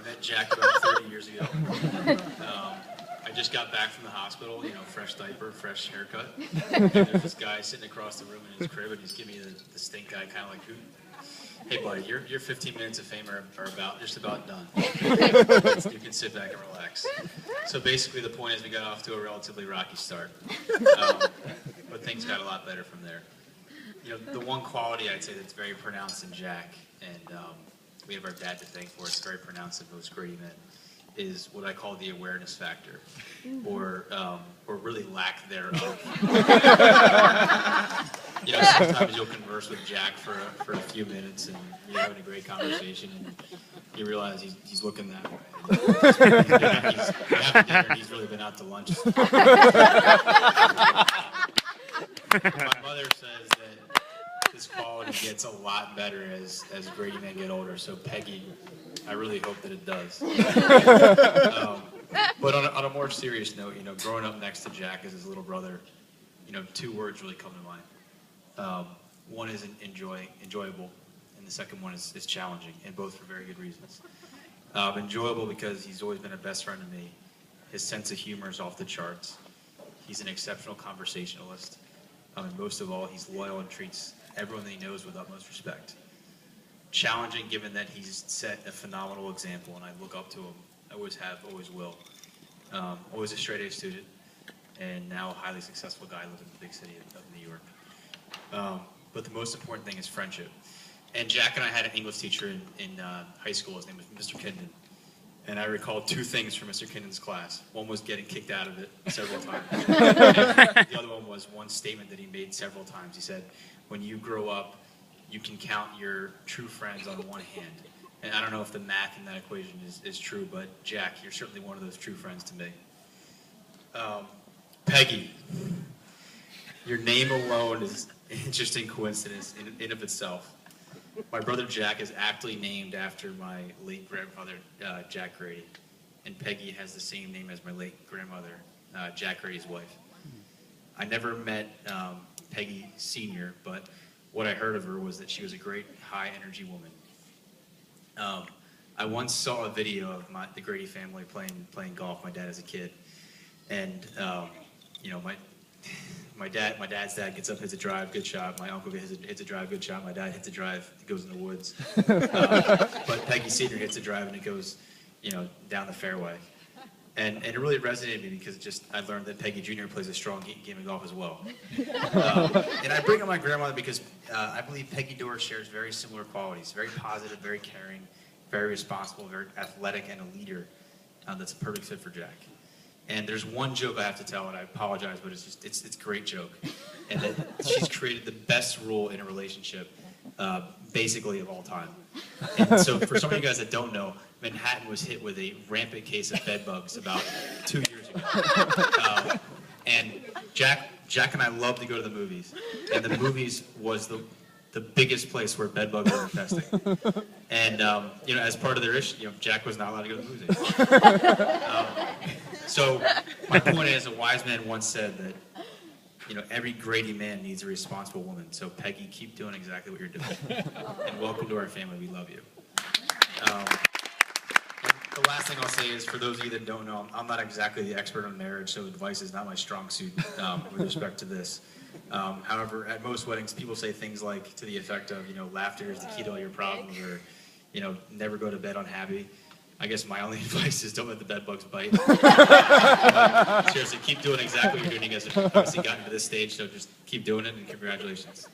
met Jack about 30 years ago. I just got back from the hospital, you know, fresh diaper, fresh haircut. And there's this guy sitting across the room in his crib, and he's giving me the stink eye, kind of like, hey buddy, your 15 minutes of fame are just about done. You can sit back and relax. So basically the point is we got off to a relatively rocky start. But things got a lot better from there. You know, the one quality I'd say that's very pronounced in Jack, and we have our dad to thank for, it's very pronounced in most Grady men, is what I call the awareness factor, or really lack thereof. You know, sometimes you'll converse with Jack for a few minutes, and you're having a great conversation, and you realize he's looking that way. He's having dinner, and he's really been out to lunch. My mother says that this quality gets a lot better as Grady men get older. So Peggy, I really hope that it does. But on a more serious note, you know, growing up next to Jack as his little brother, you know, two words really come to mind. One is enjoyable, and the second one is challenging, and both for very good reasons. Enjoyable because he's always been a best friend to me. His sense of humor is off the charts. He's an exceptional conversationalist. And most of all, he's loyal and treats everyone that he knows with utmost respect. Challenging, given that he's set a phenomenal example, and I look up to him. I always have, always will. Always a straight A student, and now a highly successful guy living in the big city of New York. But the most important thing is friendship. And Jack and I had an English teacher in high school. His name was Mr. Kindon. And I recall two things from Mr. Kindon's class. One was getting kicked out of it several times. And the other one was one statement that he made several times. He said, when you grow up, you can count your true friends on one hand. And I don't know if the math in that equation is true, but Jack, you're certainly one of those true friends to me. Peggy, your name alone is an interesting coincidence in of itself. My brother Jack is aptly named after my late grandfather, Jack Grady. And Peggy has the same name as my late grandmother, Jack Grady's wife. I never met Peggy Sr., but what I heard of her was that she was a great high-energy woman. I once saw a video of the Grady family playing golf, my dad as a kid. And, you know, my dad's dad gets up, hits a drive, good shot. My uncle hits a drive, good shot. My dad hits a drive, it goes in the woods. But Peggy Sr. hits a drive and it goes, you know, down the fairway. And it really resonated with me because I learned that Peggy Jr. plays a strong game of golf as well. And I bring up my grandmother because I believe Peggy Dorr shares very similar qualities. Very positive, very caring, very responsible, very athletic, and a leader that's a perfect fit for Jack. And there's one joke I have to tell, and I apologize, but it's a great joke. And that she's created the best rule in a relationship, basically of all time. And so for some of you guys that don't know, Manhattan was hit with a rampant case of bed bugs about 2 years ago. And Jack and I love to go to the movies. And the movies was the biggest place where bed bugs were infesting. And, you know, as part of their issue, you know, Jack was not allowed to go to the movies. So my point is, a wise man once said that, you know, every Grady man needs a responsible woman. So Peggy, keep doing exactly what you're doing. And welcome to our family. We love you. The last thing I'll say is, for those of you that don't know, I'm not exactly the expert on marriage, so advice is not my strong suit with respect to this. However, at most weddings, people say things like, to the effect of, you know, laughter is the key to all your problems, or, you know, never go to bed unhappy. I guess my only advice is don't let the bed bugs bite. Seriously, keep doing exactly what you're doing. You guys have obviously gotten to this stage, so just keep doing it, and congratulations.